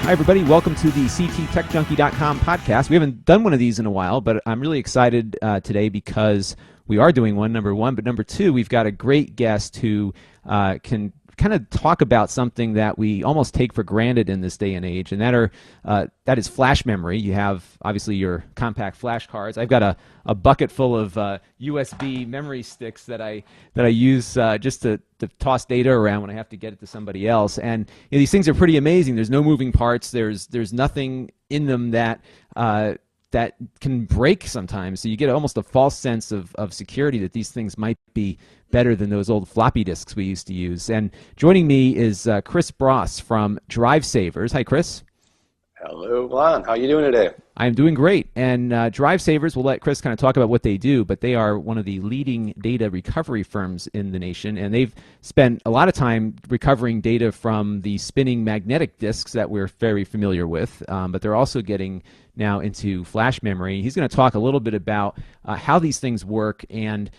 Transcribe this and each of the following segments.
Hi, everybody. Welcome to the CTTechJunkie.com podcast. We haven't done one of these in a while, but I'm really excited today because we are doing one, number one. But number two, we've got a great guest who can kind of talk about something that we almost take for granted in this day and age, and that is flash memory. You have, obviously, your compact flash cards. I've got a bucket full of USB memory sticks that I use just to toss data around when I have to get it to somebody else. And these things are pretty amazing. There's no moving parts. There's nothing in them that can break sometimes. So you get almost a false sense of security that these things might be better than those old floppy disks we used to use. And joining me is Chris Bross from DriveSavers. Hi, Chris. Hello, Lon. How are you doing today? I'm doing great. And DriveSavers, we'll let Chris kind of talk about what they do, but they are one of the leading data recovery firms in the nation, and they've spent a lot of time recovering data from the spinning magnetic disks that we're very familiar with, but they're also getting now into flash memory. He's going to talk a little bit about how these things work and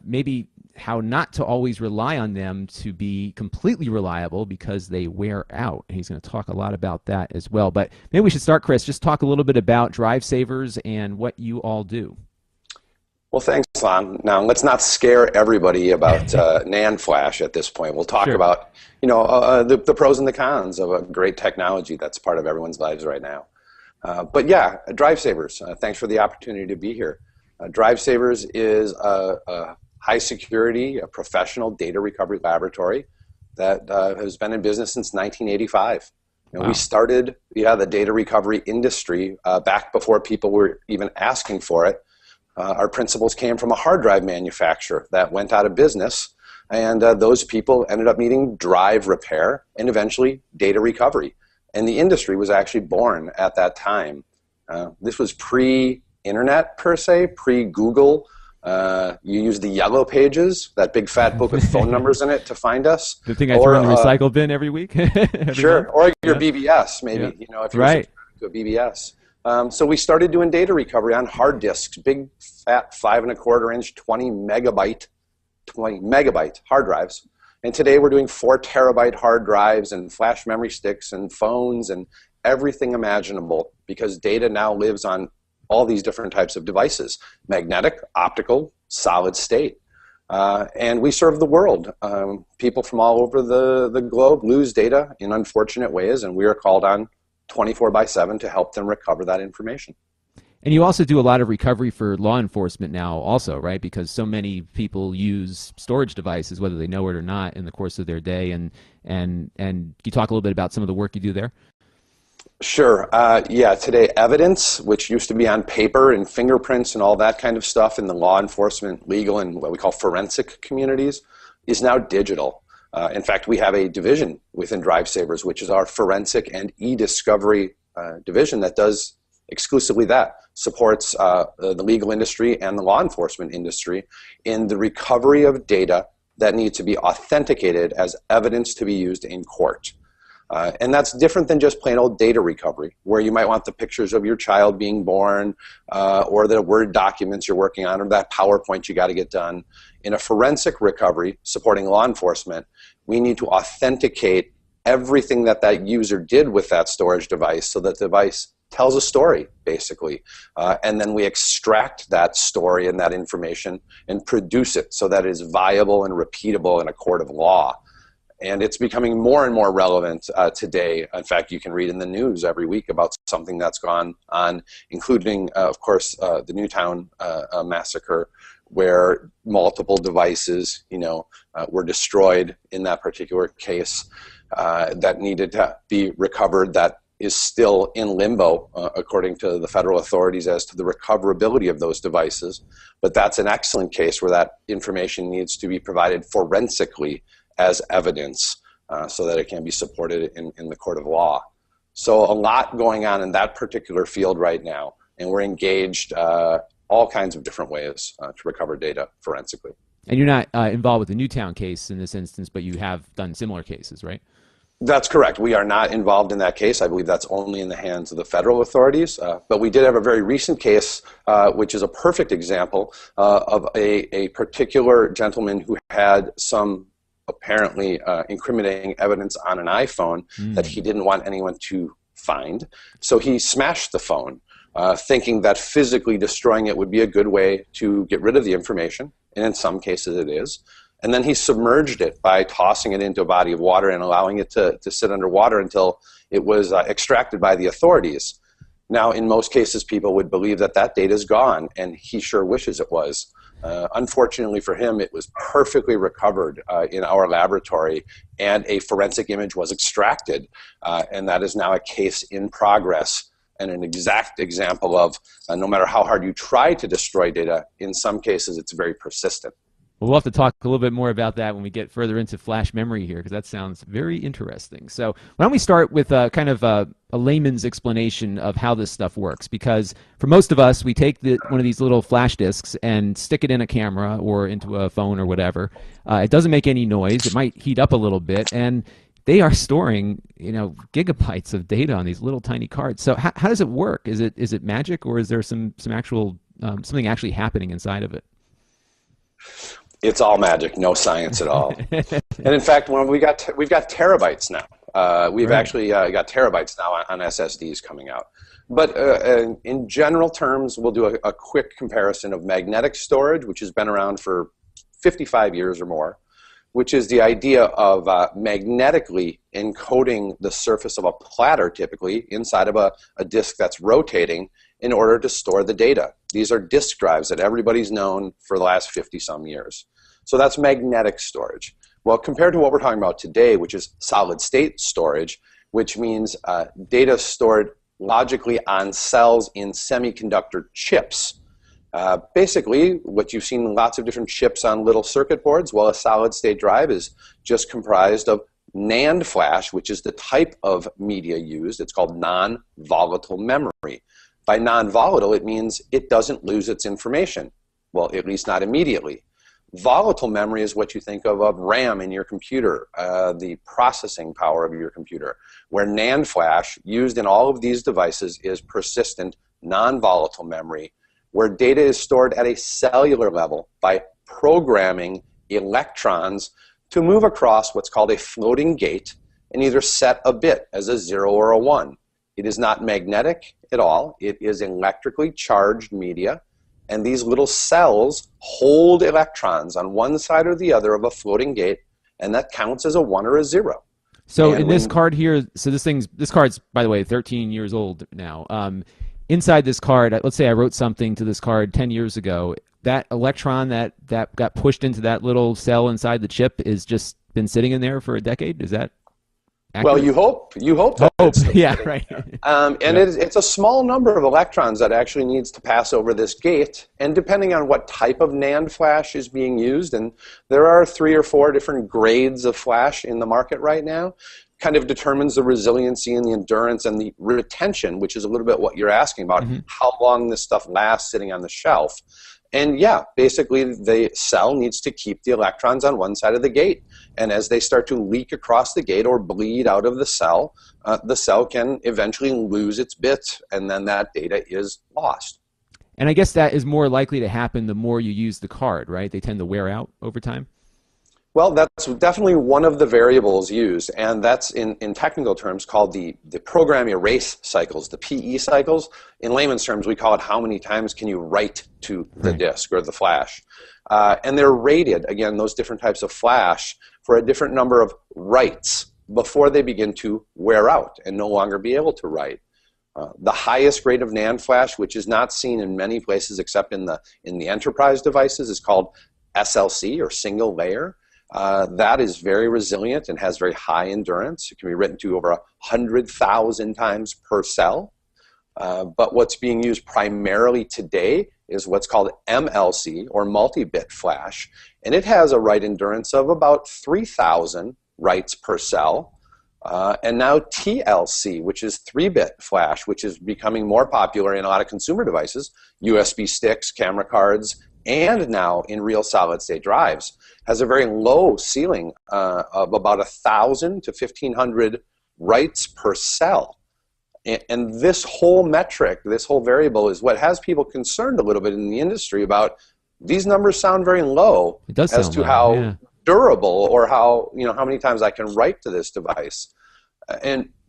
maybe how not to always rely on them to be completely reliable because they wear out. He's going to talk a lot about that as well. But maybe we should start, Chris, just talk a little bit about DriveSavers and what you all do. Well, thanks, Lon. Now, let's not scare everybody about NAND flash at this point. We'll talk about the pros and the cons of a great technology that's part of everyone's lives right now. But yeah, DriveSavers, thanks for the opportunity to be here. DriveSavers is a high-security, professional data recovery laboratory that has been in business since 1985. Wow. We started the data recovery industry back before people were even asking for it. Our principles came from a hard drive manufacturer that went out of business, and those people ended up needing drive repair and eventually data recovery. And the industry was actually born at that time. This was pre-internet, per se, pre-Google. You use the Yellow Pages, that big fat book with phone numbers in it, to find us. The thing I throw in the recycle bin every week? Sure, or your BBS, maybe, if you're to a BBS. So we started doing data recovery on hard disks, big, fat, 5.25-inch, 20 megabyte hard drives. And today we're doing 4 terabyte hard drives and flash memory sticks and phones and everything imaginable, because data now lives on all these different types of devices: magnetic, optical, solid state. And we serve the world. People from all over the globe lose data in unfortunate ways, and we are called on 24/7 to help them recover that information. And you also do a lot of recovery for law enforcement now also, right? Because so many people use storage devices, whether they know it or not, in the course of their day. And can you talk a little bit about some of the work you do there? Sure. Today evidence, which used to be on paper and fingerprints and all that kind of stuff in the law enforcement, legal, and what we call forensic communities, is now digital. In fact, we have a division within DriveSavers, which is our forensic and e-discovery division that does exclusively that, supports the legal industry and the law enforcement industry in the recovery of data that need to be authenticated as evidence to be used in court. And that's different than just plain old data recovery, where you might want the pictures of your child being born, or the Word documents you're working on, or that PowerPoint you got to get done. In a forensic recovery supporting law enforcement, we need to authenticate everything that user did with that storage device, so that the device tells a story, basically. And then we extract that story and that information and produce it so that it is viable and repeatable in a court of law. And it's becoming more and more relevant today. In fact, you can read in the news every week about something that's gone on, including, of course, the Newtown massacre, where multiple devices, were destroyed in that particular case that needed to be recovered, that is still in limbo, according to the federal authorities, as to the recoverability of those devices. But that's an excellent case where that information needs to be provided forensically as evidence, so that it can be supported in the court of law. So a lot going on in that particular field right now, and we're engaged all kinds of different ways to recover data forensically. And you're not involved with the Newtown case in this instance, but you have done similar cases, right? That's correct. We are not involved in that case. I believe that's only in the hands of the federal authorities. But we did have a very recent case, which is a perfect example of a particular gentleman who had some apparently incriminating evidence on an iPhone that he didn't want anyone to find. So he smashed the phone, thinking that physically destroying it would be a good way to get rid of the information, and in some cases it is. And then he submerged it by tossing it into a body of water and allowing it to sit underwater until it was extracted by the authorities. Now, in most cases, people would believe that that data is gone, and he sure wishes it was. Unfortunately for him, it was perfectly recovered in our laboratory, and a forensic image was extracted, and that is now a case in progress and an exact example of no matter how hard you try to destroy data, in some cases it's very persistent. We'll have to talk a little bit more about that when we get further into flash memory here, because that sounds very interesting. So why don't we start with kind of a layman's explanation of how this stuff works? Because for most of us, we take one of these little flash disks and stick it in a camera or into a phone or whatever. It doesn't make any noise. It might heat up a little bit, and they are storing, gigabytes of data on these little tiny cards. So how does it work? Is it magic, or is there some actual something actually happening inside of it? It's all magic, no science at all. And in fact, when we've got terabytes now. We've actually got terabytes now on SSDs coming out. But in general terms, we'll do a quick comparison of magnetic storage, which has been around for 55 years or more, which is the idea of magnetically encoding the surface of a platter, typically, inside of a disk that's rotating in order to store the data. These are disk drives that everybody's known for the last 50-some years. So that's magnetic storage. Well, compared to what we're talking about today, which is solid-state storage, which means data stored logically on cells in semiconductor chips. Basically, what you've seen in lots of different chips on little circuit boards, well, a solid-state drive is just comprised of NAND flash, which is the type of media used. It's called non-volatile memory. By non-volatile, it means it doesn't lose its information. Well, at least not immediately. Volatile memory is what you think of RAM in your computer, the processing power of your computer, where NAND flash, used in all of these devices, is persistent, non-volatile memory, where data is stored at a cellular level by programming electrons to move across what's called a floating gate and either set a bit as a 0 or a 1. It is not magnetic at all. It is electrically charged media, and these little cells hold electrons on one side or the other of a floating gate, and that counts as a 1 or a 0. So in this card here, so this card's, by the way, 13 years old now. Inside this card, let's say I wrote something to this card 10 years ago. That electron that got pushed into that little cell inside the chip is just been sitting in there for a decade? Is that accurate? Well, you hope. Yeah, right. It's a small number of electrons that actually needs to pass over this gate, and depending on what type of NAND flash is being used, and there are 3 or 4 different grades of flash in the market right now, kind of determines the resiliency and the endurance and the retention, which is a little bit what you're asking about, how long this stuff lasts sitting on the shelf. And yeah, basically the cell needs to keep the electrons on one side of the gate. And as they start to leak across the gate or bleed out of the cell can eventually lose its bits, and then that data is lost. And I guess that is more likely to happen the more you use the card, right? They tend to wear out over time? Well, that's definitely one of the variables used, and that's in technical terms called the program erase cycles, the PE cycles. In layman's terms, we call it how many times can you write to the disk or the flash. And they're rated, again, those different types of flash, for a different number of writes before they begin to wear out and no longer be able to write. The highest grade of NAND flash, which is not seen in many places except in the enterprise devices, is called SLC, or single layer. That is very resilient and has very high endurance. It can be written to over 100,000 times per cell. But what's being used primarily today is what's called MLC, or multi-bit flash, and it has a write endurance of about 3,000 writes per cell. And now TLC, which is 3-bit flash, which is becoming more popular in a lot of consumer devices, USB sticks, camera cards, and now in real solid-state drives, has a very low ceiling of about 1,000 to 1,500 writes per cell. And this whole metric, this whole variable, is what has people concerned a little bit in the industry about these numbers sound very low as to how durable or how many times I can write to this device.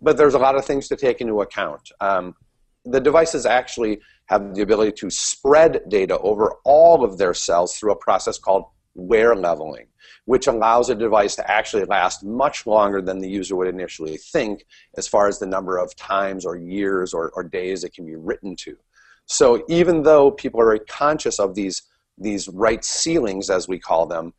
But there's a lot of things to take into account. The devices actually have the ability to spread data over all of their cells through a process called wear leveling, which allows a device to actually last much longer than the user would initially think as far as the number of times or years or days it can be written to. So even though people are very conscious of these write ceilings, as we call them,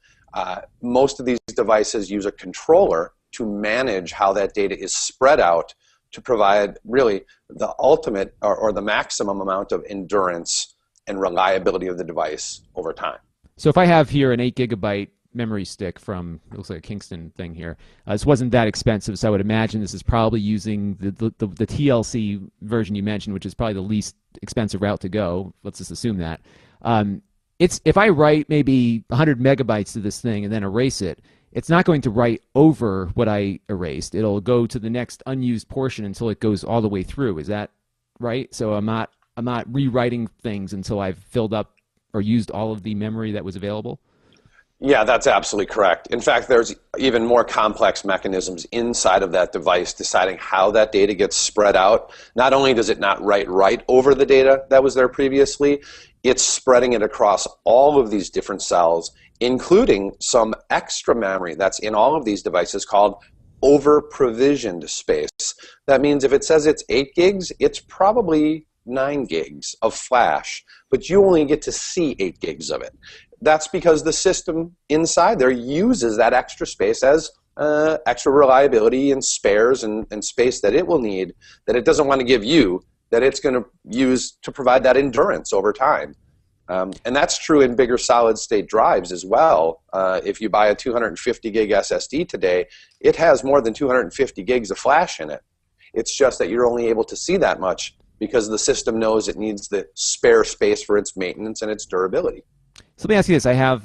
most of these devices use a controller to manage how that data is spread out to provide really the ultimate or the maximum amount of endurance and reliability of the device over time. So if I have here an 8 gigabyte memory stick from, it looks like a Kingston thing here, this wasn't that expensive, so I would imagine this is probably using the TLC version you mentioned, which is probably the least expensive route to go. Let's just assume that. If I write maybe 100 megabytes to this thing and then erase it, it's not going to write over what I erased. It'll go to the next unused portion until it goes all the way through. Is that right? So I'm not rewriting things until I've filled up or used all of the memory that was available? Yeah, that's absolutely correct. In fact, there's even more complex mechanisms inside of that device deciding how that data gets spread out. Not only does it not write right over the data that was there previously, it's spreading it across all of these different cells, including some extra memory that's in all of these devices called over-provisioned space. That means if it says it's 8 gigs, it's probably 9 gigs of flash, but you only get to see 8 gigs of it. That's because the system inside there uses that extra space as extra reliability and spares and space that it will need that it doesn't want to give you, that it's going to use to provide that endurance over time. And that's true in bigger solid-state drives as well. If you buy a 250 gig SSD today, it has more than 250 gigs of flash in it. It's just that you're only able to see that much because the system knows it needs the spare space for its maintenance and its durability. So let me ask you this. I have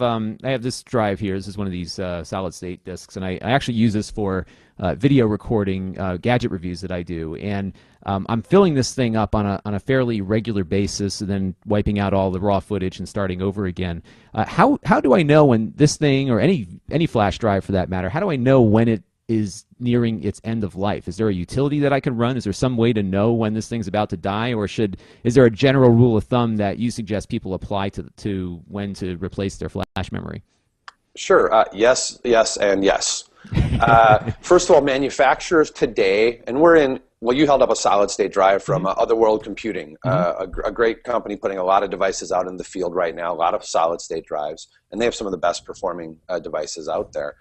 this drive here. This is one of these solid-state disks, and I actually use this for video recording gadget reviews that I do. And I'm filling this thing up on a fairly regular basis and then wiping out all the raw footage and starting over again. How do I know when this thing, or any flash drive for that matter, how do I know when it is nearing its end of life? Is there a utility that I can run? Is there some way to know when this thing's about to die, or is there a general rule of thumb that you suggest people apply to when to replace their flash memory? Sure. Yes, and yes. First of all, manufacturers today, and you held up a solid-state drive from Otherworld Computing, a great company putting a lot of devices out in the field right now, a lot of solid-state drives, and they have some of the best performing devices out there.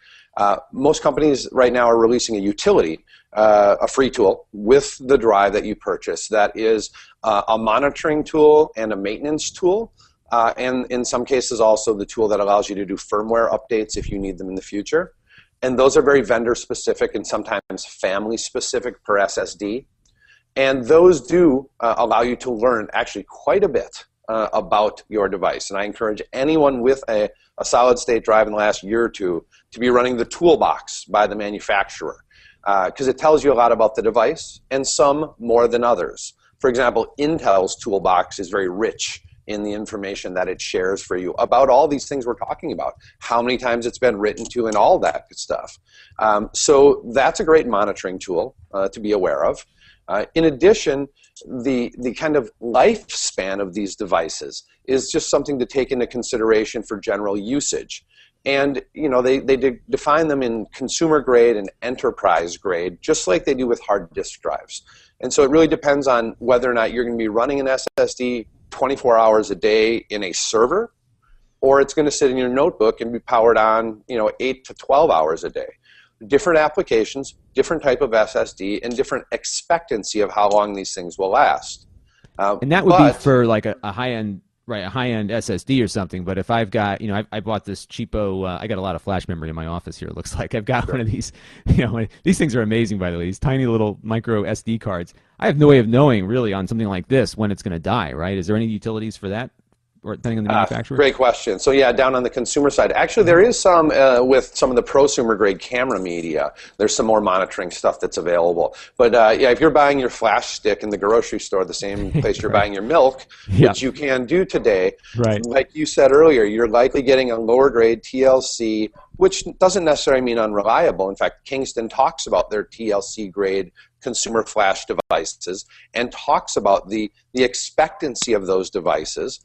Most companies right now are releasing a utility, a free tool with the drive that you purchase that is a monitoring tool and a maintenance tool, and in some cases also the tool that allows you to do firmware updates if you need them in the future. And those are very vendor-specific and sometimes family-specific per SSD. And those do allow you to learn actually quite a bit about your device. And I encourage anyone with a solid-state drive in the last year or two to be running the toolbox by the manufacturer, because it tells you a lot about the device, and some more than others. For example, Intel's toolbox is very rich in the information that it shares for you about all these things we're talking about, how many times it's been written to, and all that good stuff. So that's a great monitoring tool to be aware of. In addition, the kind of lifespan of these devices is just something to take into consideration for general usage. And they define them in consumer grade and enterprise grade, just like they do with hard disk drives. And so it really depends on whether or not you're going to be running an SSD 24 hours a day in a server, or it's going to sit in your notebook and be powered on 8 to 12 hours a day. Different applications, different type of SSD, and different expectancy of how long these things will last. And that would be for like a high-end, right, a high-end SSD or something. But if I've got, I bought this cheapo, I got a lot of flash memory in my office here, it looks like. I've got one of these, these things are amazing, by the way, these tiny little micro SD cards. I have no way of knowing, really, on something like this when it's going to die, right? Is there any utilities for that? Or depending on the manufacturer? Great question. So yeah, down on the consumer side, actually there is some with some of the prosumer grade camera media. There's some more monitoring stuff that's available. But yeah, if you're buying your flash stick in the grocery store, the same place you're buying your milk, which you can do today, like you said earlier, you're likely getting a lower grade TLC which doesn't necessarily mean unreliable. In fact, Kingston talks about their TLC grade consumer flash devices and talks about the expectancy of those devices.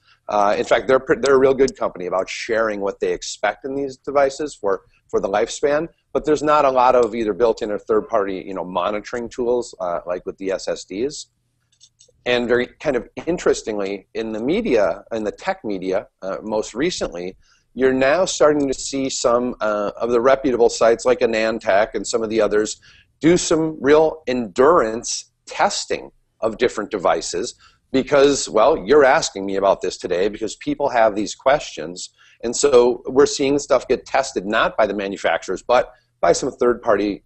In fact, they're a real good company about sharing what they expect in these devices for the lifespan, but there's not a lot of either built-in or third-party monitoring tools like with the SSDs. And very kind of interestingly, in the media, in the tech media, most recently, you're now starting to see some of the reputable sites like AnandTech and some of the others do some real endurance testing of different devices because, well, you're asking me about this today because people have these questions. And so we're seeing stuff get tested not by the manufacturers, but by some third-party,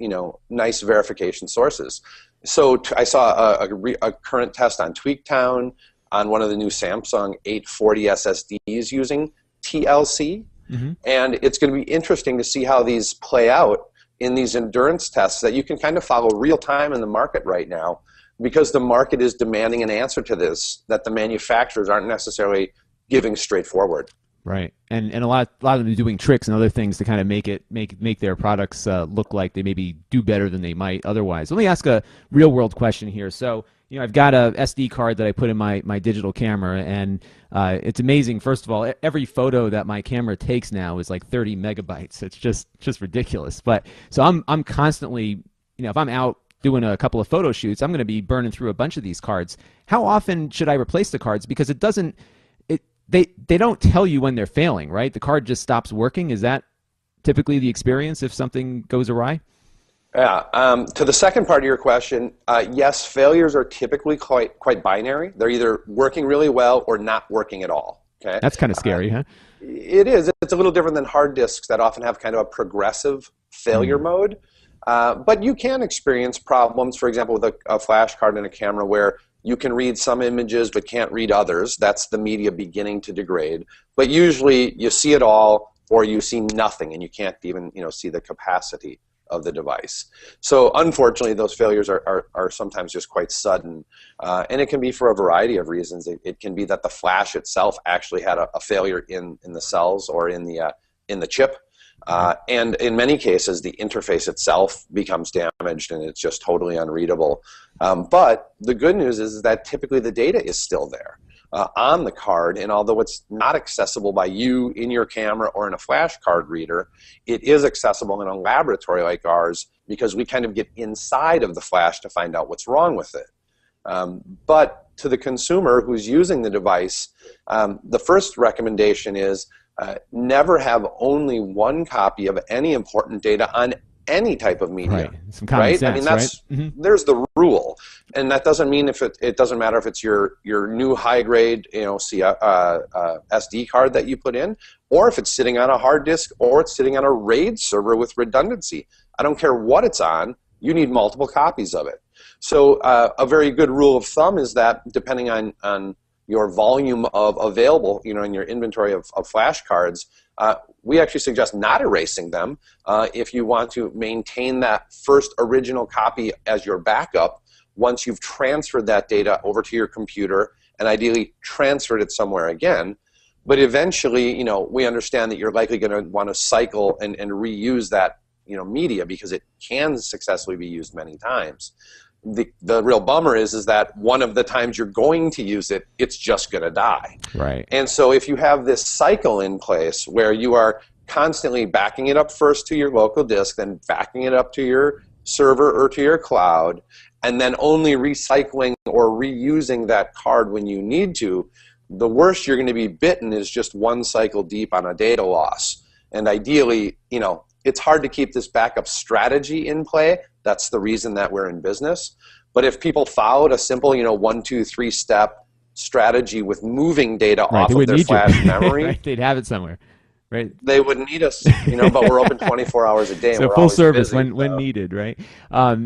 nice verification sources. So I saw a current test on Tweaktown on one of the new Samsung 840 SSDs using TLC. Mm-hmm. And it's going to be interesting to see how these play out in these endurance tests that you can kind of follow real time in the market right now because the market is demanding an answer to this that the manufacturers aren't necessarily giving straightforward. Right, and a lot of them are doing tricks and other things to kind of make their products look like they maybe do better than they might otherwise. Let me ask a real world question here. So, I've got a SD card that I put in my digital camera, and it's amazing. First of all, every photo that my camera takes now is like 30 megabytes. It's just ridiculous. But so I'm constantly, if I'm out doing a couple of photo shoots, I'm going to be burning through a bunch of these cards. How often should I replace the cards? Because it doesn't. They don't tell you when they're failing, right? The card just stops working. Is that typically the experience if something goes awry? Yeah. To the second part of your question, yes, failures are typically quite binary. They're either working really well or not working at all. Okay. That's kind of scary, huh? It is. It's a little different than hard disks that often have kind of a progressive failure mode. But you can experience problems, for example, with a flash card and a camera where you can read some images but can't read others. That's the media beginning to degrade. But usually you see it all or you see nothing and you can't even see the capacity of the device. So unfortunately those failures are sometimes just quite sudden. And it can be for a variety of reasons. It can be that the flash itself actually had a failure in the cells or in the chip. And in many cases, the interface itself becomes damaged and it's just totally unreadable. But the good news is that typically the data is still there on the card, and although it's not accessible by you in your camera or in a flash card reader, it is accessible in a laboratory like ours because we kind of get inside of the flash to find out what's wrong with it. But to the consumer who's using the device, the first recommendation is never have only one copy of any important data on any type of media. Right. Some common sense, I mean, that's right? Mm-hmm. There's the rule, and that doesn't mean if it doesn't matter if it's your new high grade SD card that you put in, or if it's sitting on a hard disk, or it's sitting on a RAID server with redundancy. I don't care what it's on. You need multiple copies of it. So a very good rule of thumb is that depending on your volume of available, in your inventory of flash cards, we actually suggest not erasing them if you want to maintain that first original copy as your backup once you've transferred that data over to your computer and ideally transferred it somewhere again. But eventually, we understand that you're likely going to want to cycle and reuse that, media because it can successfully be used many times. The real bummer is that one of the times you're going to use it, it's just going to die. Right. And so if you have this cycle in place where you are constantly backing it up first to your local disk, then backing it up to your server or to your cloud, and then only recycling or reusing that card when you need to, the worst you're going to be bitten is just one cycle deep on a data loss. And ideally, it's hard to keep this backup strategy in play. That's the reason that we're in business. But if people followed a simple, 1, 2, 3 step strategy with moving data off of their flash memory, right? They'd have it somewhere, right? They wouldn't need us, but we're open 24 hours a day. And so we're full service busy, when needed, right?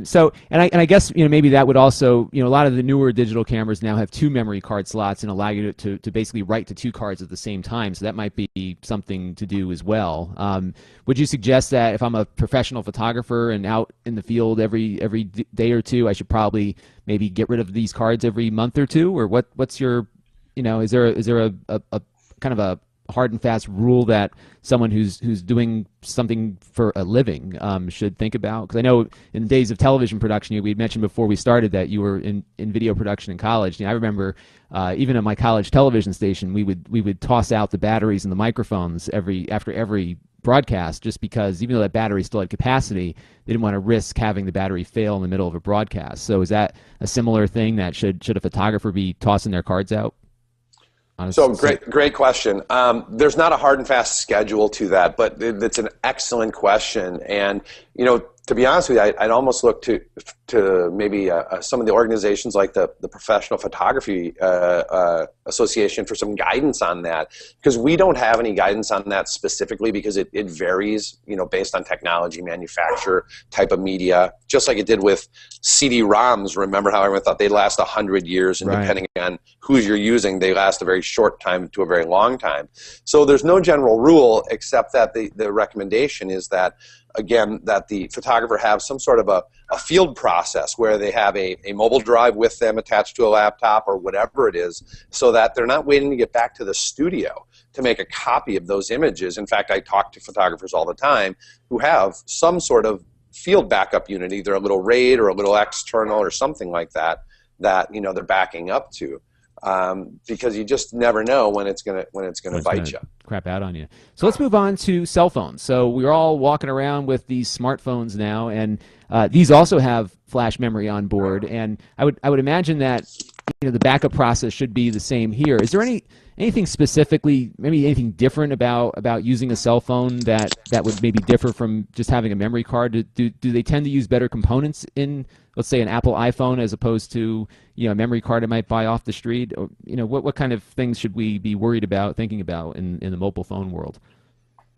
So I guess maybe that would also a lot of the newer digital cameras now have 2 memory card slots and allow you to basically write to 2 cards at the same time. So that might be something to do as well. Would you suggest that if I'm a professional photographer and out in the field every day or two, I should probably maybe get rid of these cards every month or two, or what's your is there a kind of hard and fast rule that someone who's doing something for a living should think about? Because I know in days of television production, we had mentioned before we started that you were in video production in college. I remember even at my college television station, we would toss out the batteries and the microphones after every broadcast, just because even though that battery still had capacity, they didn't want to risk having the battery fail in the middle of a broadcast. So is that a similar thing that should a photographer be tossing their cards out? So great question. There's not a hard and fast schedule to that, but it's an excellent question. And to be honest with you, I'd almost look to maybe some of the organizations like the Professional Photography Association for some guidance on that, because we don't have any guidance on that specifically, because it varies, based on technology, manufacturer, type of media, just like it did with CD-ROMs. Remember how everyone thought they'd last 100 years, and depending on who you're using, they last a very short time to a very long time. So there's no general rule, except that the recommendation is that, again, that the photographer have some sort of a field process where they have a mobile drive with them attached to a laptop or whatever it is, so that they're not waiting to get back to the studio to make a copy of those images. In fact, I talk to photographers all the time who have some sort of field backup unit, either a little RAID or a little external or something like that they're backing up to. Because you just never know when it's gonna bite you. Crap out on you. So let's move on to cell phones. So we're all walking around with these smartphones now, and these also have flash memory on board. And I would imagine that the backup process should be the same here. Is there anything specifically, maybe anything different about using a cell phone that would maybe differ from just having a memory card? Do they tend to use better components in, let's say, an Apple iPhone as opposed to a memory card I might buy off the street? Or what kind of things should we be worried about, thinking about in the mobile phone world?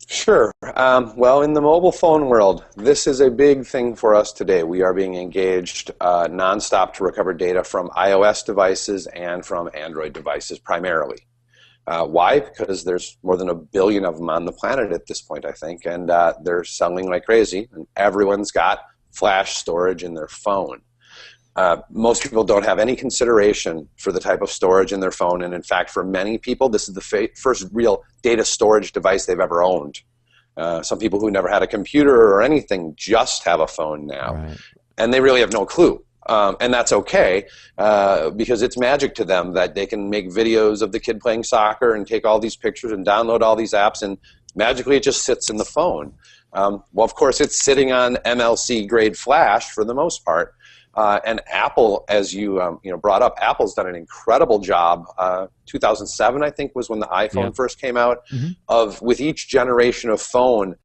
Sure. Well, in the mobile phone world, this is a big thing for us today. We are being engaged nonstop to recover data from iOS devices and from Android devices primarily. Why? Because there's more than 1 billion of them on the planet at this point, I think, and they're selling like crazy, and everyone's got flash storage in their phone. Most people don't have any consideration for the type of storage in their phone, and in fact, for many people, this is the first real data storage device they've ever owned. Some people who never had a computer or anything just have a phone now, right, and they really have no clue. And that's okay, because it's magic to them that they can make videos of the kid playing soccer and take all these pictures and download all these apps, and magically it just sits in the phone. Well, of course, it's sitting on MLC grade flash for the most part. And Apple, as you brought up, Apple's done an incredible job. 2007, I think, was when the iPhone first came out, of, with each generation of phone,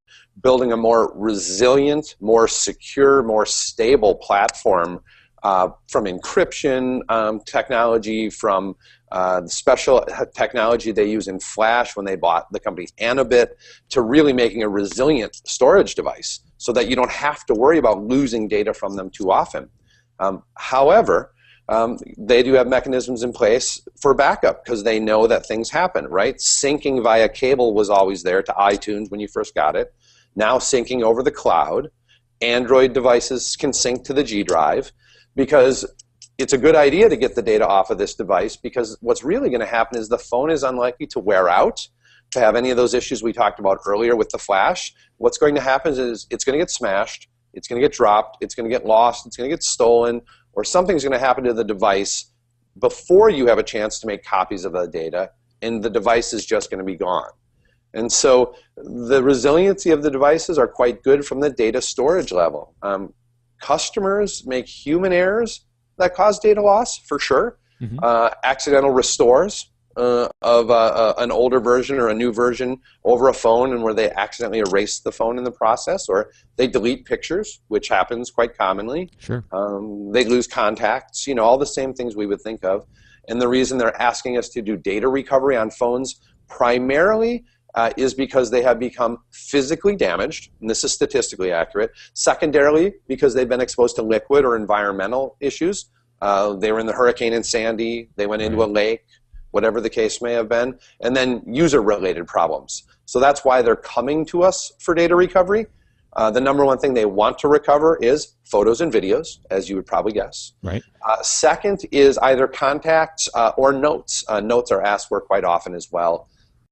building a more resilient, more secure, more stable platform, from encryption technology, from the special technology they use in Flash when they bought the company Anabit, to really making a resilient storage device so that you don't have to worry about losing data from them too often. However, they do have mechanisms in place for backup, because they know that things happen, right? Syncing via cable was always there to iTunes when you first got it. Now syncing over the cloud. Android devices can sync to the G drive, because it's a good idea to get the data off of this device, because what's really going to happen is the phone is unlikely to wear out, to have any of those issues we talked about earlier with the flash. What's going to happen is it's going to get smashed, it's going to get dropped, it's going to get lost, it's going to get stolen, or something's going to happen to the device before you have a chance to make copies of the data, and the device is just going to be gone. And so the resiliency of the devices are quite good from the data storage level. Customers make human errors that cause data loss, for sure. Accidental restores of an older version or a new version over a phone, and where they accidentally erase the phone in the process, or they delete pictures, which happens quite commonly. Sure. They lose contacts, all the same things we would think of. And the reason they're asking us to do data recovery on phones primarily is because they have become physically damaged, and this is statistically accurate. Secondarily, because they've been exposed to liquid or environmental issues. They were in the hurricane in Sandy, they went into a lake, whatever the case may have been, and then user-related problems. So that's why they're coming to us for data recovery. The number one thing they want to recover is photos and videos, as you would probably guess. Right. Second is either contacts or notes. Notes are asked for quite often as well.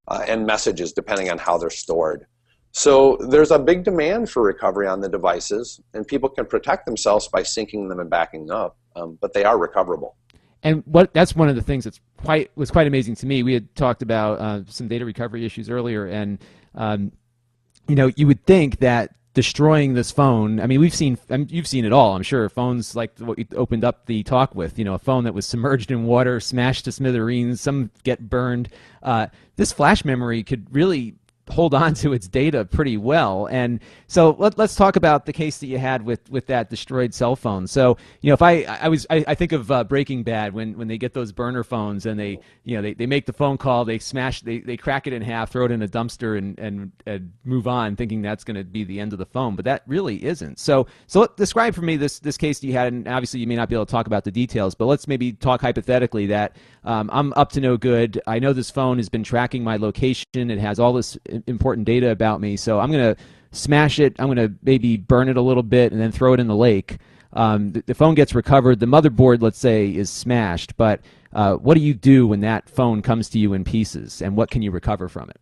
and messages, depending on how they're stored. So there's a big demand for recovery on the devices, and people can protect themselves by syncing them and backing up, but they are recoverable. And that's one of the things that's was quite amazing to me. We had talked about some data recovery issues earlier, and you would think that destroying this phone, I mean, you've seen it all, I'm sure. Phones like what you opened up the talk with, a phone that was submerged in water, smashed to smithereens, some get burned. This flash memory could really hold on to its data pretty well. And so let's talk about the case that you had with that destroyed cell phone. So, if I think of Breaking Bad when they get those burner phones and they make the phone call, they crack it in half, throw it in a dumpster and move on, thinking that's going to be the end of the phone, but that really isn't. So describe for me this case that you had, and obviously you may not be able to talk about the details, but let's maybe talk hypothetically that I'm up to no good. I know this phone has been tracking my location. It has all this important data about me, so I'm going to smash it. I'm going to maybe burn it a little bit and then throw it in the lake. The phone gets recovered. The motherboard, let's say, is smashed, but what do you do when that phone comes to you in pieces, and what can you recover from it?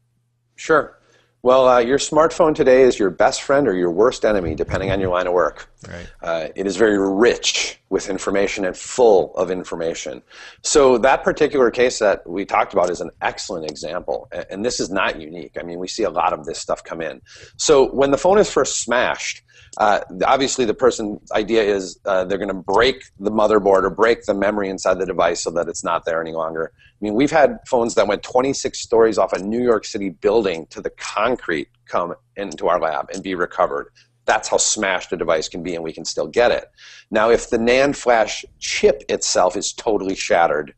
Sure. Well, your smartphone today is your best friend or your worst enemy, depending on your line of work. Right. It is very rich with information and full of information. So that particular case that we talked about is an excellent example, and this is not unique. I mean, we see a lot of this stuff come in. So when the phone is first smashed, obviously the person's idea is they're going to break the motherboard or break the memory inside the device so that it's not there any longer. I mean, we've had phones that went 26 stories off a New York City building to the concrete come into our lab and be recovered. That's how smashed a device can be, and we can still get it. Now, if the NAND flash chip itself is totally shattered,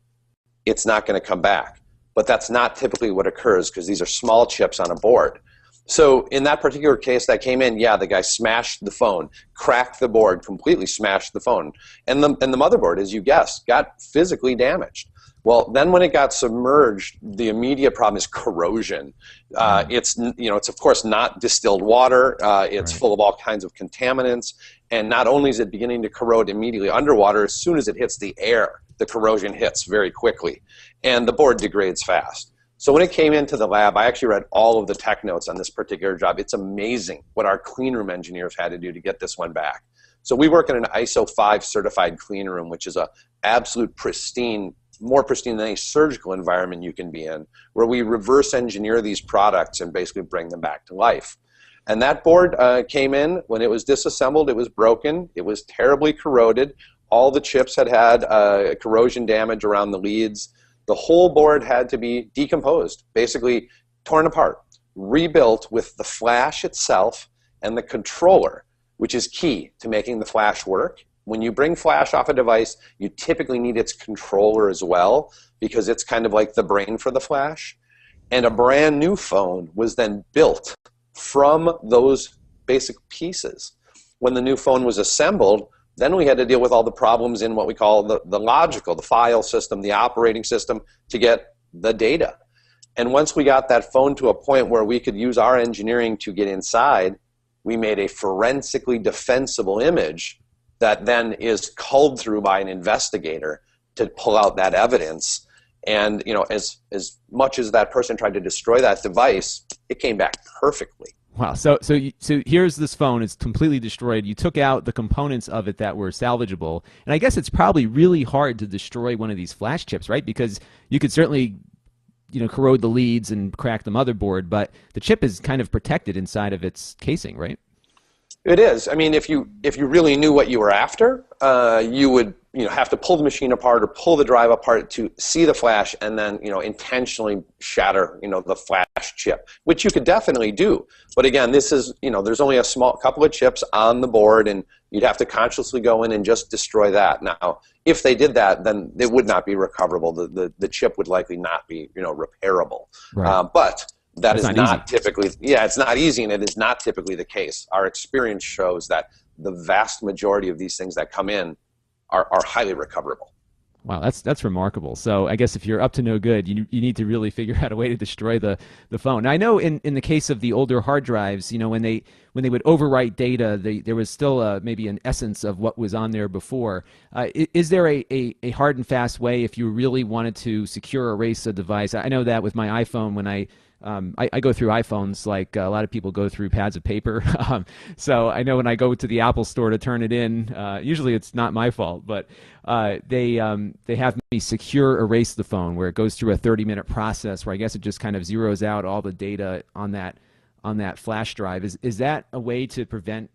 it's not going to come back. But that's not typically what occurs because these are small chips on a board. So in that particular case that came in, yeah, the guy smashed the phone, cracked the board, completely smashed the phone. And the motherboard, as you guessed, got physically damaged. Well, then when it got submerged, the immediate problem is corrosion. It's of course not distilled water. It's full of all kinds of contaminants. And not only is it beginning to corrode immediately underwater, as soon as it hits the air, the corrosion hits very quickly. And the board degrades fast. So when it came into the lab, I actually read all of the tech notes on this particular job. It's amazing what our clean room engineers had to do to get this one back. So we work in an ISO 5 certified clean room, which is a absolute pristine, more pristine than any surgical environment you can be in, where we reverse engineer these products and basically bring them back to life. And that board came in, when it was disassembled, it was broken, it was terribly corroded, all the chips had corrosion damage around the leads. The whole board had to be decomposed, basically torn apart, rebuilt with the flash itself and the controller, which is key to making the flash work. When you bring flash off a device, you typically need its controller as well, because it's kind of like the brain for the flash. And a brand new phone was then built from those basic pieces. When the new phone was assembled, then we had to deal with all the problems in what we call the logical, the file system, the operating system, to get the data. And once we got that phone to a point where we could use our engineering to get inside, we made a forensically defensible image that then is culled through by an investigator to pull out that evidence. And as much as that person tried to destroy that device, it came back perfectly. Wow. So here's this phone. It's completely destroyed. You took out the components of it that were salvageable. And I guess it's probably really hard to destroy one of these flash chips, right? Because you could certainly corrode the leads and crack the motherboard, but the chip is kind of protected inside of its casing, right? It is. I mean, if you really knew what you were after, you would have to pull the machine apart or pull the drive apart to see the flash, and then intentionally shatter the flash chip, which you could definitely do. But again, this is there's only a small couple of chips on the board, and you'd have to consciously go in and just destroy that. Now, if they did that, then it would not be recoverable. The chip would likely not be repairable. Right. But that is not typically, it's not easy, and it is not typically the case. Our experience shows that the vast majority of these things that come in are highly recoverable. Wow, that's remarkable. So I guess if you're up to no good, you need to really figure out a way to destroy the phone. Now, I know in the case of the older hard drives, when they would overwrite data, there was still maybe an essence of what was on there before. Is there a hard and fast way if you really wanted to secure erase a device? I know that with my iPhone, when I I go through iPhones like a lot of people go through pads of paper. So I know when I go to the Apple store to turn it in, usually it's not my fault, but they have me secure erase the phone, where it goes through a 30-minute process where I guess it just kind of zeroes out all the data on that flash drive. Is that a way to prevent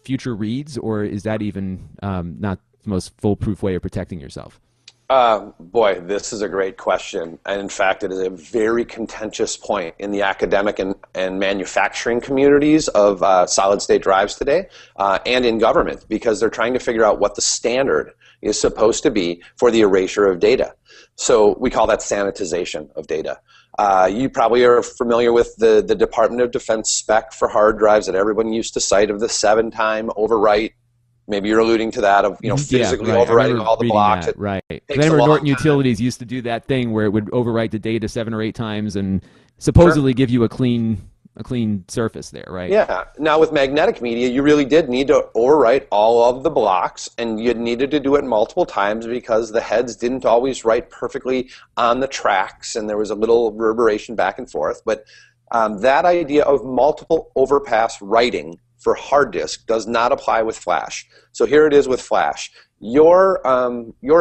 future reads, or is that even not the most foolproof way of protecting yourself? Boy, this is a great question. And in fact, it is a very contentious point in the academic and manufacturing communities of solid-state drives today, and in government, because they're trying to figure out what the standard is supposed to be for the erasure of data. So we call that sanitization of data. You probably are familiar with the Department of Defense spec for hard drives that everyone used to cite of the 7-time overwrite. Maybe you're alluding to that of physically overwriting all the blocks. That, right. I remember Norton Utilities used to do that thing where it would overwrite the data 7 or 8 times and supposedly give you a clean surface there, right? Yeah. Now with magnetic media, you really did need to overwrite all of the blocks, and you needed to do it multiple times because the heads didn't always write perfectly on the tracks, and there was a little reverberation back and forth. But that idea of multiple overpass writing for hard disk does not apply with flash. So here it is with flash. Your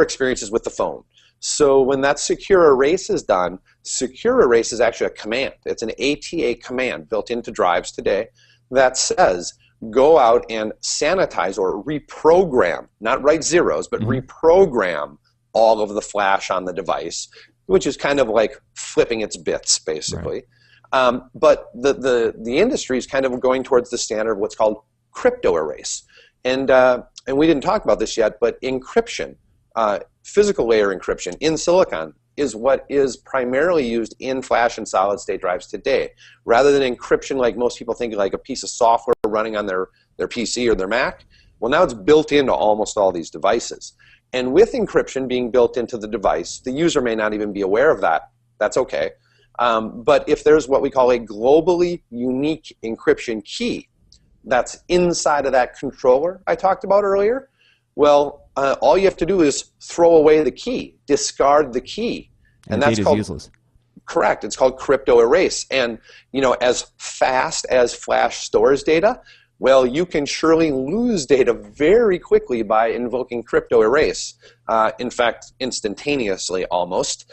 experience is with the phone. So when that secure erase is done, secure erase is actually a command. It's an ATA command built into drives today that says go out and sanitize or reprogram, not write zeros, but reprogram all of the flash on the device, which is kind of like flipping its bits, basically. Right. But the industry is kind of going towards the standard of what's called crypto erase. And we didn't talk about this yet, but encryption, physical layer encryption in silicon, is what is primarily used in flash and solid state drives today. Rather than encryption like most people think, like a piece of software running on their PC or their Mac, well, now it's built into almost all these devices. And with encryption being built into the device, the user may not even be aware of that. That's okay. But if there's what we call a globally unique encryption key that's inside of that controller I talked about earlier, well, all you have to do is throw away the key, discard the key. And that's called useless. Correct. It's called crypto erase. And as fast as flash stores data, well, you can surely lose data very quickly by invoking crypto erase. In fact, instantaneously almost,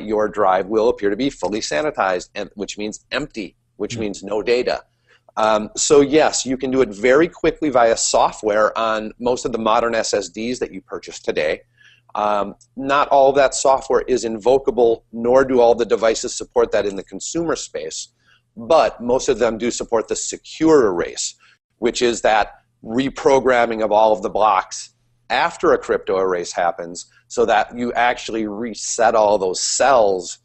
your drive will appear to be fully sanitized, which means empty, which means no data. So yes, you can do it very quickly via software on most of the modern SSDs that you purchase today. Not all of that software is invocable, nor do all the devices support that in the consumer space, but most of them do support the secure erase, which is that reprogramming of all of the blocks after a crypto erase happens, so that you actually reset all those cells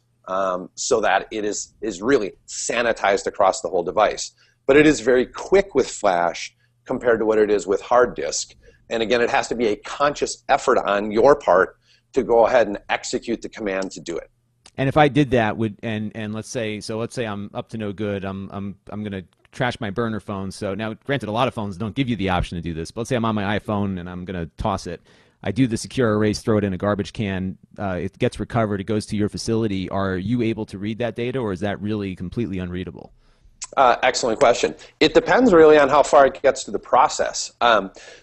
so that it is really sanitized across the whole device. But it is very quick with flash compared to what it is with hard disk. And again, it has to be a conscious effort on your part to go ahead and execute the command to do it. And if I did that, let's say I'm up to no good, I'm going to trash my burner phone. So now, granted, a lot of phones don't give you the option to do this, but let's say I'm on my iPhone and I'm going to toss it. I do the secure erase, throw it in a garbage can. It gets recovered. It goes to your facility. Are you able to read that data, or is that really completely unreadable? Excellent question. It depends really on how far it gets to the process.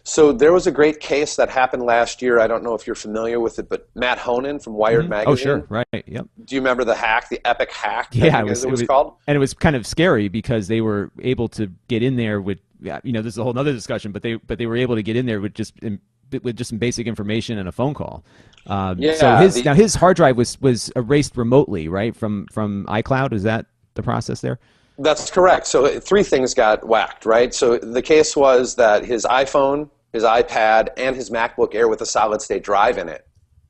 So there was a great case that happened last year. I don't know if you're familiar with it, but Matt Honan from Wired Magazine. Oh, sure. Right. Yep. Do you remember the hack, the epic hack? Yeah, it was called? And it was kind of scary because they were able to get in there with, this is a whole other discussion, but they were able to get in there with just some basic information and a phone call. So his hard drive was erased remotely, right, from iCloud. Is that the process there? That's correct. So 3 things got whacked, right? So the case was that his iPhone, his iPad, and his MacBook Air with a solid-state drive in it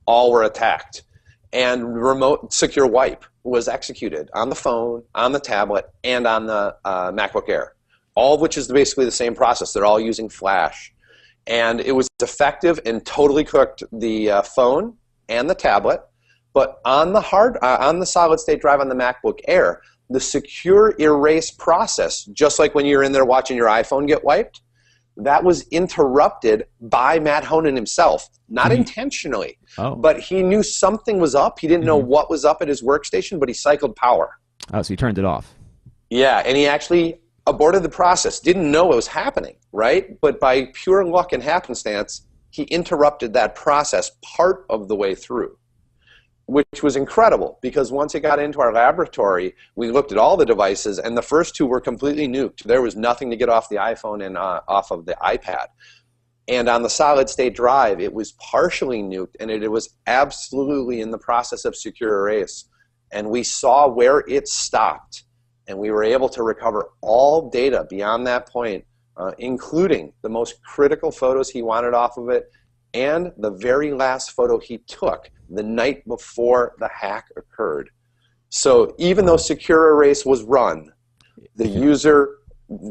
all were attacked. And remote secure wipe was executed on the phone, on the tablet, and on the MacBook Air, all of which is basically the same process. They're all using flash. And it was effective and totally cooked the phone and the tablet. But on the solid-state drive on the MacBook Air, the secure erase process, just like when you're in there watching your iPhone get wiped, that was interrupted by Matt Honan himself, not intentionally, but he knew something was up. He didn't know what was up at his workstation, but he cycled power. Oh, so he turned it off. Yeah, and he actually aborted the process, didn't know it was happening, right? But by pure luck and happenstance, he interrupted that process part of the way through, which was incredible because once it got into our laboratory, we looked at all the devices, and the first two were completely nuked. There was nothing to get off the iPhone and off of the iPad. And on the solid-state drive, it was partially nuked, and it was absolutely in the process of secure erase. And we saw where it stopped, and we were able to recover all data beyond that point, including the most critical photos he wanted off of it, and the very last photo he took the night before the hack occurred. So even though secure erase was run, the user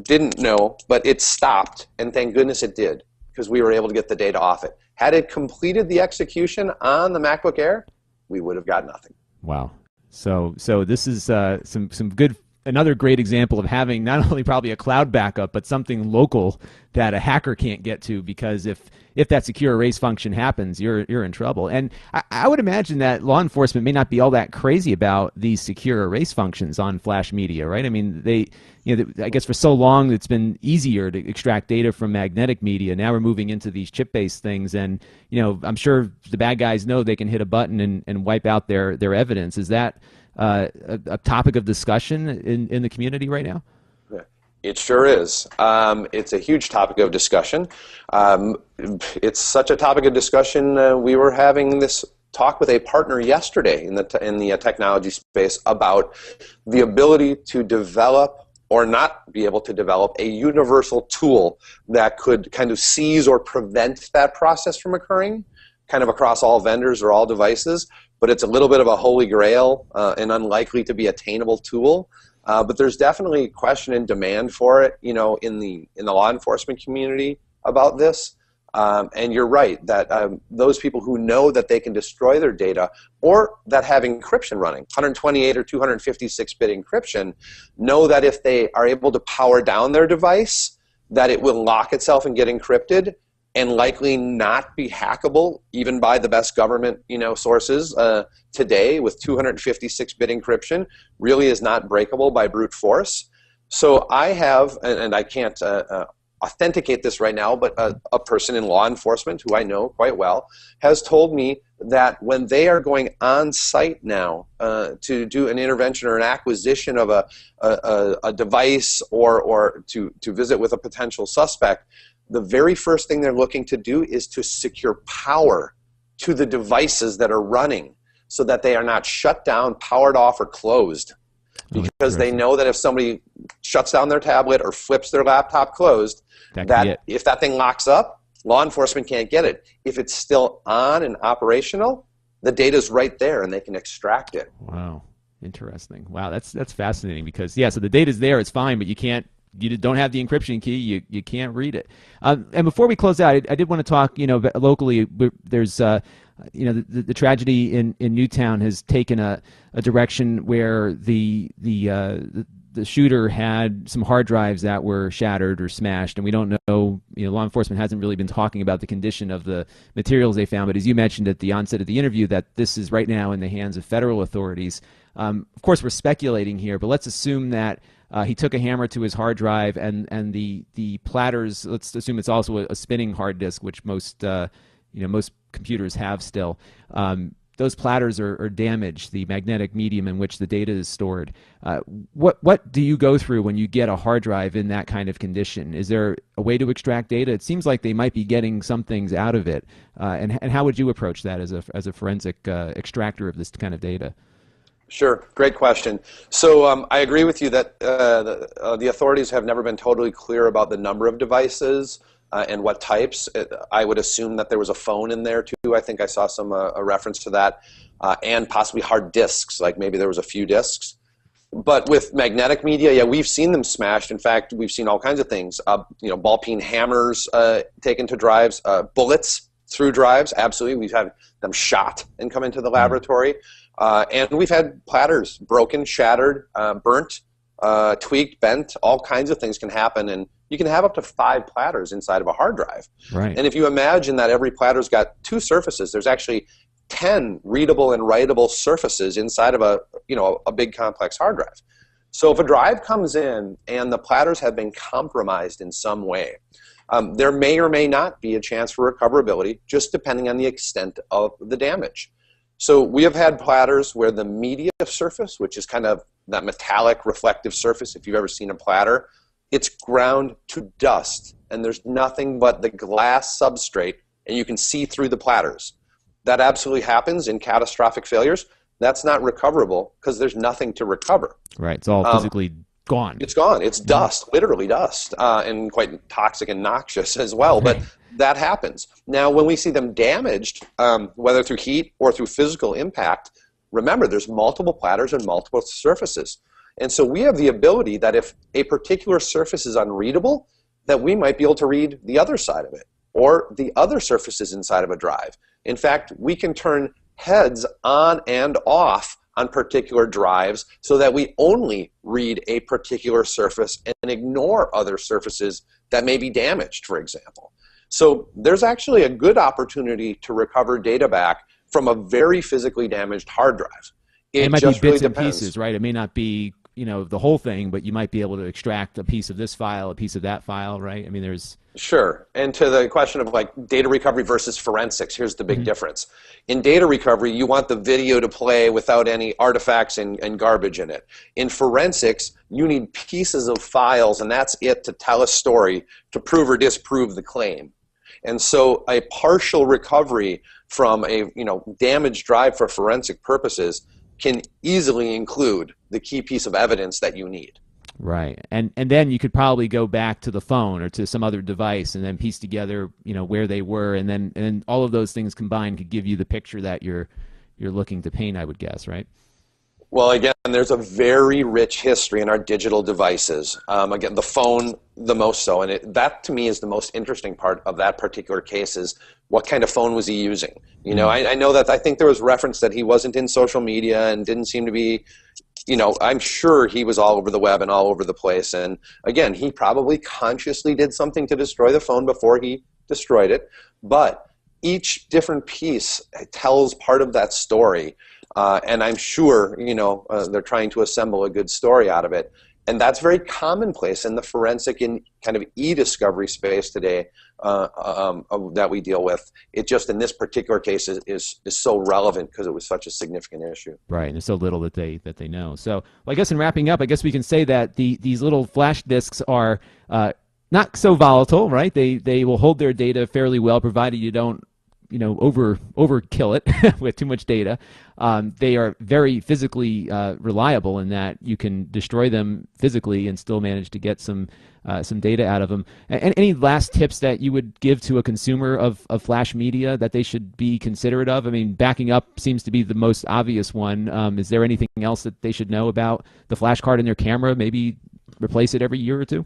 didn't know, but it stopped, and thank goodness it did, because we were able to get the data off it. Had it completed the execution on the MacBook Air, we would have got nothing. Wow. So this is some good, another great example of having not only probably a cloud backup, but something local that a hacker can't get to, because if that secure erase function happens, you're in trouble. And I would imagine that law enforcement may not be all that crazy about these secure erase functions on flash media, right? I mean, I guess for so long it's been easier to extract data from magnetic media. Now we're moving into these chip-based things, and I'm sure the bad guys know they can hit a button and wipe out their evidence. Is that a topic of discussion in the community right now? It sure is. It's a huge topic of discussion. It's such a topic of discussion. We were having this talk with a partner yesterday in the technology space about the ability to develop or not be able to develop a universal tool that could kind of seize or prevent that process from occurring, kind of across all vendors or all devices. But it's a little bit of a holy grail and unlikely to be attainable tool. But there's definitely question and demand for it, in the law enforcement community about this. And you're right that those people who know that they can destroy their data, or that have encryption running, 128 or 256-bit encryption, know that if they are able to power down their device, that it will lock itself and get encrypted, and likely not be hackable even by the best government sources today with 256-bit encryption, really is not breakable by brute force. So I have, and I can't authenticate this right now, but a person in law enforcement who I know quite well has told me that when they are going on site now to do an intervention or an acquisition of a device or to visit with a potential suspect, the very first thing they're looking to do is to secure power to the devices that are running so that they are not shut down, powered off, or closed. Because they know that if somebody shuts down their tablet or flips their laptop closed, that if that thing locks up, law enforcement can't get it. If it's still on and operational, the data's right there and they can extract it. Wow. Interesting. Wow, that's fascinating, because so the data's there, it's fine, but you don't have the encryption key, you can't read it. And before we close out, I did want to talk, locally. There's the tragedy in Newtown has taken a direction where the shooter had some hard drives that were shattered or smashed, and we don't know. Law enforcement hasn't really been talking about the condition of the materials they found. But as you mentioned at the onset of the interview, that this is right now in the hands of federal authorities. Of course, we're speculating here, but let's assume that he took a hammer to his hard drive, and the platters. Let's assume it's also a spinning hard disk, which most computers have still. Those platters are damaged, the magnetic medium in which the data is stored. What do you go through when you get a hard drive in that kind of condition? Is there a way to extract data? It seems like they might be getting some things out of it. And how would you approach that as a forensic extractor of this kind of data? Sure, great question. So I agree with you that the authorities have never been totally clear about the number of devices and what types. I would assume that there was a phone in there too. I think I saw some a reference to that, and possibly hard disks, like maybe there was a few disks. But with magnetic media, we've seen them smashed. In fact, we've seen all kinds of things. Ball peen hammers taken to drives, bullets through drives. Absolutely, we've had them shot and come into the laboratory. And we've had platters broken, shattered, burnt, tweaked, bent. All kinds of things can happen, and you can have up to 5 platters inside of a hard drive. Right. And if you imagine that every platter's got 2 surfaces, there's actually 10 readable and writable surfaces inside of a big complex hard drive. So if a drive comes in and the platters have been compromised in some way, there may or may not be a chance for recoverability, just depending on the extent of the damage. So we have had platters where the media surface, which is kind of that metallic reflective surface, if you've ever seen a platter, it's ground to dust, and there's nothing but the glass substrate, and you can see through the platters. That absolutely happens in catastrophic failures. That's not recoverable because there's nothing to recover. Right, it's all physically gone. It's gone. It's dust, literally dust, and quite toxic and noxious as well. But that happens. Now, when we see them damaged, whether through heat or through physical impact, remember there's multiple platters and multiple surfaces. And so we have the ability that if a particular surface is unreadable, that we might be able to read the other side of it or the other surfaces inside of a drive. In fact, we can turn heads on and off on particular drives so that we only read a particular surface and ignore other surfaces that may be damaged, for example. So there's actually a good opportunity to recover data back from a very physically damaged hard drive. It might be bits and pieces, right? It may not be, you know, the whole thing, but you might be able to extract a piece of this file, a piece of that file, right? I mean, there's... Sure. And to the question of like data recovery versus forensics, here's the big difference. In data recovery, you want the video to play without any artifacts and garbage in it. In forensics, you need pieces of files, and that's it to tell a story to prove or disprove the claim. And so a partial recovery from a damaged drive for forensic purposes can easily include the key piece of evidence that you need. Right, and then you could probably go back to the phone or to some other device and then piece together, where they were, and then all of those things combined could give you the picture that you're looking to paint, I would guess, right? Well, again, there's a very rich history in our digital devices. Again, the phone, the most so, and that to me is the most interesting part of that particular case is what kind of phone was he using? I know that I think there was reference that he wasn't in social media and didn't seem to be, I'm sure he was all over the web and all over the place. And again, he probably consciously did something to destroy the phone before he destroyed it. But each different piece tells part of that story. And I'm sure, they're trying to assemble a good story out of it. And that's very commonplace in the forensic and kind of e-discovery space today that we deal with. It just in this particular case is so relevant because it was such a significant issue. Right, and there's so little that they know. So well, I guess in wrapping up, I guess we can say that these little flash disks are not so volatile, right? They will hold their data fairly well, provided you don't overkill it with too much data. They are very physically reliable in that you can destroy them physically and still manage to get some data out of them. And any last tips that you would give to a consumer of flash media that they should be considerate of? I mean, backing up seems to be the most obvious one. Is there anything else that they should know about the flash card in their camera? Maybe replace it every year or two?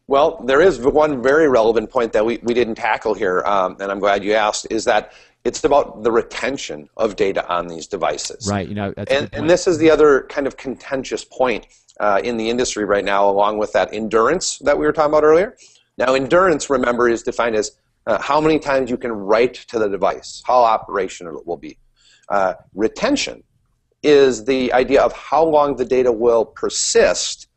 Well, there is one very relevant point that we didn't tackle here, and I'm glad you asked, is that it's about the retention of data on these devices. Right. That's and this is the other kind of contentious point in the industry right now, along with that endurance that we were talking about earlier. Now, endurance, remember, is defined as how many times you can write to the device, how operational it will be. Retention is the idea of how long the data will persist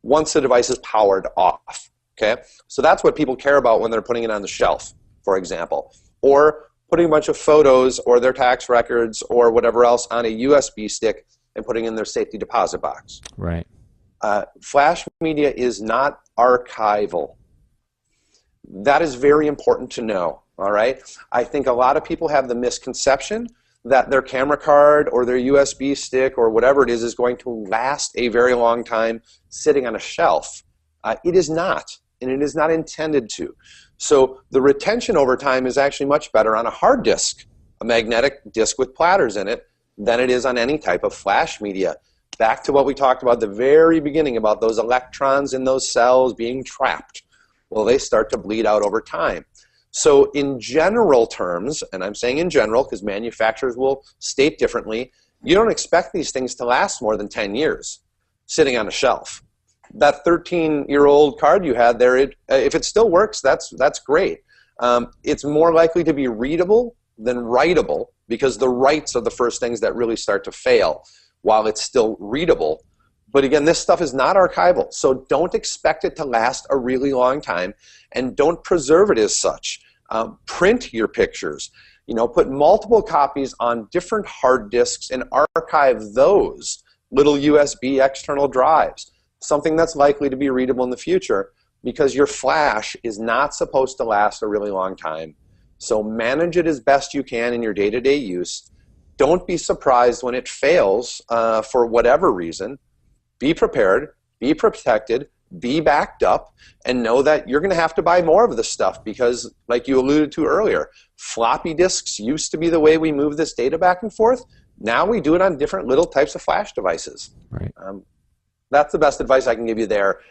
once the device is powered off. Okay, so that's what people care about when they're putting it on the shelf, for example, or putting a bunch of photos or their tax records or whatever else on a USB stick and putting in their safety deposit box. Right. Flash media is not archival. That is very important to know, all right? I think a lot of people have the misconception that their camera card or their USB stick or whatever it is going to last a very long time sitting on a shelf. It is not, and it is not intended to. So the retention over time is actually much better on a hard disk, a magnetic disk with platters in it, than it is on any type of flash media. Back to what we talked about at the very beginning about those electrons in those cells being trapped. Well, they start to bleed out over time. So in general terms, and I'm saying in general because manufacturers will state differently, you don't expect these things to last more than 10 years sitting on a shelf. That 13-year-old card you had there, if it still works, that's great. It's more likely to be readable than writable because the writes are the first things that really start to fail while it's still readable. But again, this stuff is not archival, so don't expect it to last a really long time, and don't preserve it as such. Print your pictures. Put multiple copies on different hard disks and archive those little USB external drives, something that's likely to be readable in the future, because your flash is not supposed to last a really long time. So manage it as best you can in your day-to-day use. Don't be surprised when it fails for whatever reason. Be prepared, be protected, be backed up, and know that you're going to have to buy more of this stuff because, like you alluded to earlier, floppy disks used to be the way we move this data back and forth. Now we do it on different little types of flash devices. Right. That's the best advice I can give you there.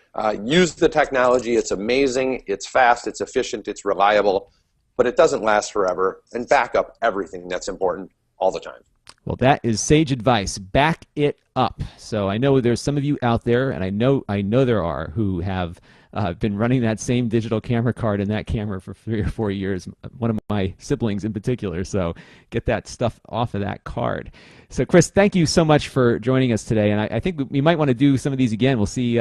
Use the technology. It's amazing. It's fast. It's efficient. It's reliable. But it doesn't last forever. And back up everything that's important all the time. Well, that is sage advice. Back it up. So I know there's some of you out there, and I know there are, who have been running that same digital camera card and that camera for 3 or 4 years, one of my siblings in particular. So get that stuff off of that card. So Chris, thank you so much for joining us today. And I think we might want to do some of these again. We'll see.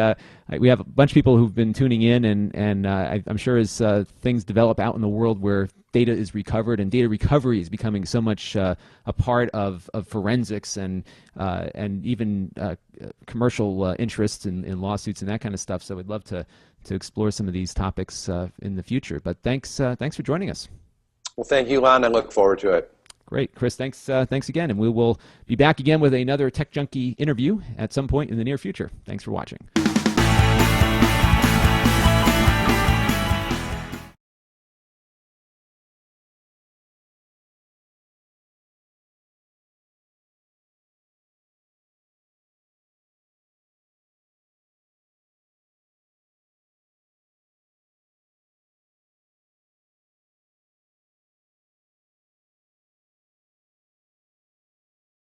We have a bunch of people who've been tuning in, and I'm sure as things develop out in the world where data is recovered and data recovery is becoming so much a part of forensics and even commercial interests in lawsuits and that kind of stuff. So we'd love to explore some of these topics in the future. But thanks for joining us. Well, thank you, Lon. I look forward to it. Great, Chris. Thanks again, and we will be back again with another Tech Junkie interview at some point in the near future. Thanks for watching.